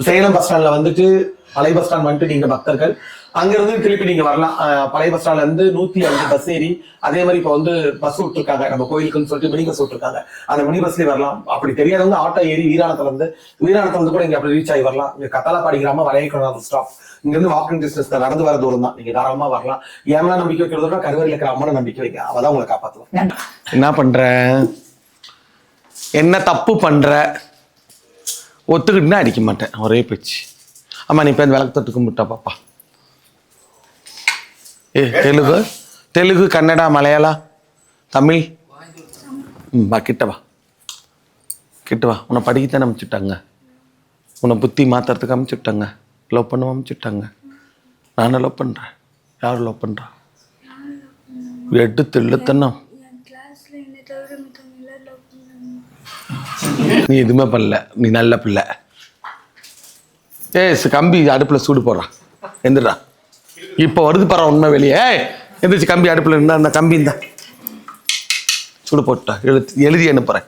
Salem bus ஸ்டாண்ட்ல வந்துட்டு பழைய பஸ் ஸ்டாண்ட் வந்துட்டு நீங்க பக்தர்கள் அங்கிருந்து திருப்பி நீங்க வரலாம். பழைய பஸ் ஸ்டாண்ட்ல இருந்து 105 பஸ் ஏறி அதே மாதிரி இப்ப வந்து பஸ் விட்டுருக்காங்க நம்ம கோயிலுக்குன்னு சொல்லிட்டு மினி பஸ் விட்டுருக்காங்க. அந்த மினி பஸ்லயே வரலாம். அப்படி தெரியாதவங்க ஆட்டோ ஏறி வீராணத்துல இருந்து கூட இங்க அப்படி ரீச் ஆகி வரலாம். இங்க கத்தாலப்பாடி கிராமம் வளையக்குளம் ஸ்டாப் இங்க இருந்து வாக்கிங் டிஸ்டன்ஸ் நடந்து வர தூரம் தான். நீங்க தாராளமா வரலாம். ஏமெல்லாம் நம்பிக்கை வைக்கிறதோட கருவறையில் இருக்கிற அம்மனை நம்பிக்கை வைக்க அவதான் உங்களை காப்பாத்துவோம். என்ன பண்ற, என்ன தப்பு பண்ற, ஒத்துக்கிட்டுனா அடிக்க மாட்டேன். ஒரே பேச்சு. அம்மா நீ பேர் விளக்கு தொட்டு கும்பிட்டா பாப்பா. தெலுங்கு கன்னடா மலையாளா தமிழ் வா கிட்ட வா உன்னை படிக்கத்தானே அனுப்பிச்சுட்டாங்க. உன்னை புத்தி மாத்துறதுக்கு அனுப்பிச்சுட்டாங்க. லவ் பண்ண அனுப்பிச்சுட்டாங்க. நானும் லவ் பண்ணுறேன். யாரும் லவ் பண்ணுறா? எடுத்து இல்லத்தன்னா நீ எதுவுமே பண்ணல. நீ நல்ல பிள்ளை. கம்பி அடுப்புல சூடு போடுறான். எந்திரா இப்போ வருது பாரு உண்மை வெளியே. எந்திரிச்சு கம்பி அடுப்புல இருந்தா அந்த கம்பி இந்த சூடு போட்டா எழுதி அனுப்புறேன்.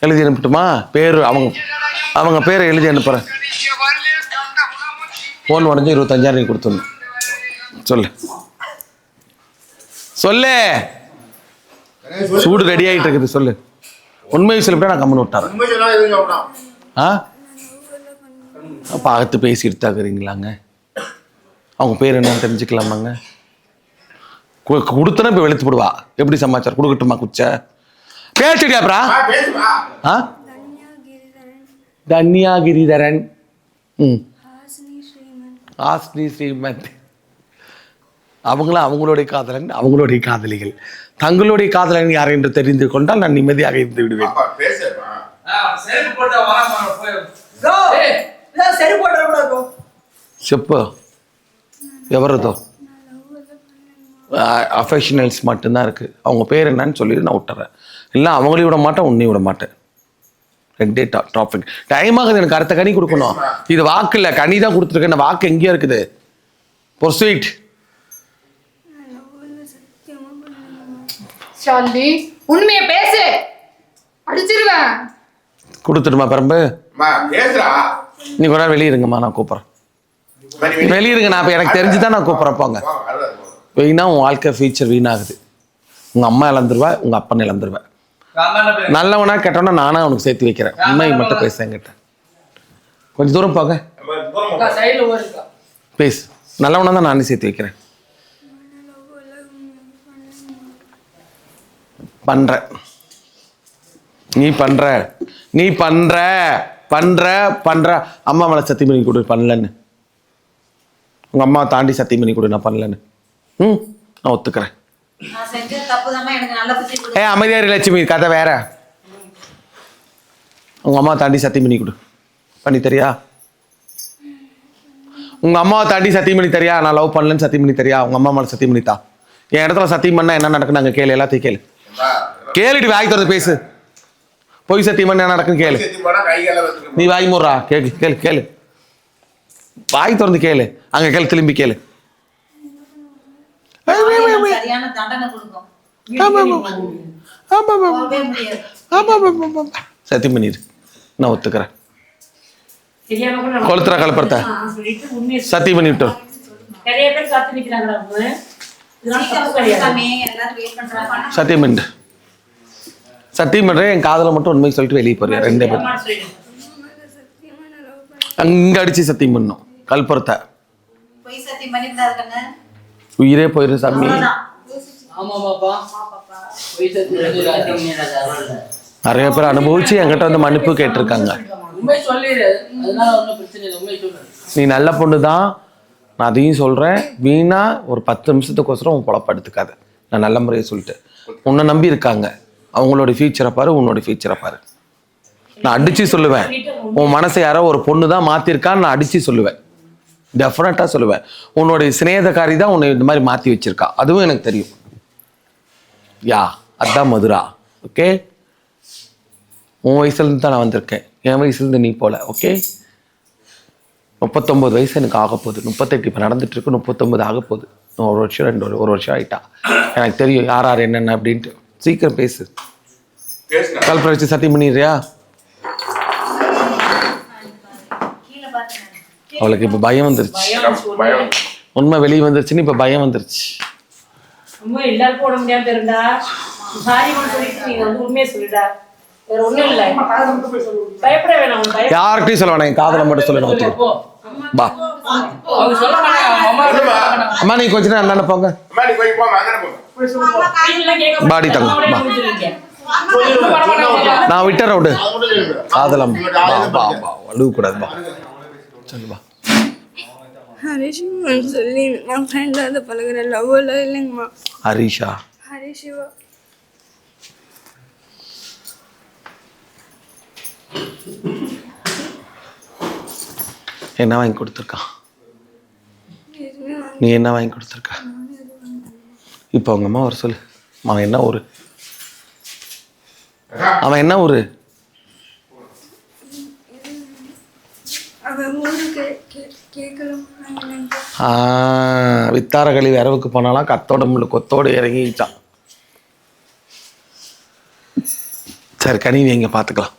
எழுதி அனுப்பிட்டுமா பேரு அவங்க பேரை எழுதி அனுப்புறேன். போன் உடஞ்சு 25,000 நீ கொடுத்துடணும். சொல்லு சூடு ரெடி ஆகிட்டு இருக்குது. சொல்லு உண்மையை சொல்லிவிட்டா நான் கம்மன் விட்டாரன். பார்த்து பேசிட்டு தாக்குறீங்களாங்க. அவங்க பேர் என்னன்னு தெரிஞ்சுக்கலாமாங்க? கொடுத்தனா இப்போ வெளுத்து போடுவா. எப்படி சமாச்சாரம் கொடுக்கட்டுமா? குச்ச பேசிட்டியாப்ரா? தன்யா கிரிதரன், ஆஸ்னி ஸ்ரீமந்த். அவங்களும் அவங்களுடைய காதலன், அவங்களுடைய காதலிகள். தங்களுடைய காதலன் யார் என்று தெரிந்து கொண்டால் நான் நிம்மதியாக இருந்து விடுவேன். செப்பு எவரதோ அஃபெக்ஷனல்ஸ் மட்டும்தான் இருக்குது. அவங்க பேர் என்னன்னு சொல்லிட்டு நான் விட்டுறேன். இல்லை அவங்களையும் விட மாட்டேன், உன்னையும் விட மாட்டேன். ரெண்டே டாபிக். டைம் ஆகுது. எனக்கு அடுத்த கனி கொடுக்கணும். இது வாக்கு இல்லை, கனி தான் கொடுத்துருக்கேன். வாக்கு எங்கேயா இருக்குது? ப்ரொசீட். உண்மையை பேசு, அடிச்சிருவேன். கொடுத்துடுமா பரம்பு? நீ கூட வெளியிருங்கம்மா, நான் கூப்பிட்றேன். வெளியிருங்க. நான் இப்போ எனக்கு தெரிஞ்சுதான் நான் கூப்பிட்றேன். போங்க. வீணா உன் வாழ்க்கை ஃபியூச்சர் வீணாகுது. உங்கள் அம்மா இழந்துருவா, உங்கள் அப்பன் இழந்துருவேன். நல்லவனா கேட்டோன்னா நானா உனக்கு சேர்த்து வைக்கிறேன். உண்மை மட்டும் பேச என்கிட்ட. கொஞ்சம் தூரம் போங்க. பேசு. நல்லவனா தான் நானே சேர்த்து வைக்கிறேன். பண்ற நீ பண்ற அம்மா மேல சத்தியம் பண்ணி கொடு பண்ணலன்னு. உங்க அம்மா தாண்டி சத்தியம் பண்ணி கொடு நான் பண்ணலன்னு. நான் ஒத்துக்கிறேன். அமைதியாரி லட்சுமி, கதை வேற. உங்க அம்மா தாண்டி சத்தியம் பண்ணி கொடு. பண்ணி தெரியா? உங்க அம்மாவை தாண்டி சத்தியம் பண்ணி தெரியா? நான் லவ் பண்ணலன்னு சத்தியம் பண்ணி தெரியா? உங்க அம்மா மேல சத்தியம் பண்ணித்தா. என் இடத்துல சத்தியம் பண்ணா என்ன நடக்குன்னு அங்க கேளு. எல்லாத்தையும் கேளு. கேளுடி, வாய் திறந்து பேசு. பொய் சத்தியம் பண்ண என்ன நடக்குன்னு கேளு. நீ வாய் மூடுறா. கேளு. வாய் திறந்து கேளு. அங்க கேளு, திரும்பி கேளு. சத்தியம் பண்ணிடு. நான் ஒத்துக்கிறேன். கொளுத்துற கலப்பறத்த சத்தியம் பண்ணிவிட்டோம். சத்தியம் பண்ணு. சத்தியம் பண்றேன். என் காதலை மட்டும் உண்மை சொல்லிட்டு வெளியே போறியா? 2 பேர் அங்க அடிச்சு சத்தியம் பண்ணும். கல்புறத்தை உயிரே போயிரு சாமி. நிறைய பேர் அனுபவிச்சு என்கிட்ட வந்து மன்னிப்பு கேட்டிருக்காங்க. நீ நல்ல பொண்ணு தான், நான் அதையும் சொல்றேன். வீணா ஒரு 10 நிமிஷத்துக்கோசரம் உன் பொழப்படுத்துக்காத. நான் நல்ல முறையை சொல்லிட்டு உன்னை நம்பி இருக்காங்க. அவங்களோட ஃபியூச்சரை பாரு, உன்னோட ஃபியூச்சரை பாரு. நான் அடிச்சு சொல்லுவேன். உன் மனசை யாரோ ஒரு பொண்ணு தான் மாத்திருக்கான்னு நான் அடிச்சு சொல்லுவேன். டெஃபினட்டா சொல்லுவேன். உன்னுடைய சிநேகக்காரி தான் உன்னை இந்த மாதிரி மாத்தி வச்சிருக்கா. அதுவும் எனக்கு தெரியும். அதான் மதுரா. ஓகே, உன் வயசுலேருந்து தான் நான் வந்திருக்கேன். என் வயசுலேருந்து நீ போல. ஓகே, 39 வயசு எனக்கு ஆக போகுது. 38 இப்போ நடந்துட்டு இருக்கு. 39 ஆக போகுது. 1 வருஷம் 1 வருஷம் ஆயிட்டா. எனக்கு தெரியும் யார் என்னென்ன அப்படின்ட்டு. சீக்கிரம் பேசு. கல்பனை வச்சு சத்தியம் பண்ணிடுறியா? அவளுக்கு இப்ப பயம் வந்துருச்சு. உண்மை வெளியே வந்துருச்சுன்னு இப்ப பயம் வந்துருச்சு. ரொம்ப எல்லாருக்கும் உடம்பு முடியாம இருந்தா சாரி சொல்லிட்டு நீங்க வந்து உண்மையை சொல்லிட்டா வேற ஒண்ணும் இல்ல. பயப்பட வேணாம். யார்கிட்டயும் சொல்ல வேணாம், என் காதல மட்டும் சொல்லணும். பா அவங்க சொல்ல மாட்டாங்க. அம்மா நீ கொஞ்ச நேரம் அந்தாண்ட போங்க. பாடி தங்க நான் விட்டுற விடு. காதலம் அழுவ கூடாது. பா சொல்லுபா. ஹரிஷிவன் சொல்லி நான் ஃப்ரெண்டாக பழகிற லவ்வில் இல்லைங்கம்மா. ஹரிஷா ஹரிஷிவா என்ன வாங்கி கொடுத்துருக்கான்? நீ என்ன வாங்கி கொடுத்துருக்க? இப்போ அவங்க அம்மா வர சொல்லு. அவன் என்ன ஊரு? அவன் என்ன ஊரு? அவன் ஊருக்கு கேட்கலாம். வித்தாரகளி விரவுக்கு போனாலாம் கத்தோட முள்ளு கொத்தோடு இறங்கிட்டான். சரி கனி நீங்க பார்த்துக்கலாம்.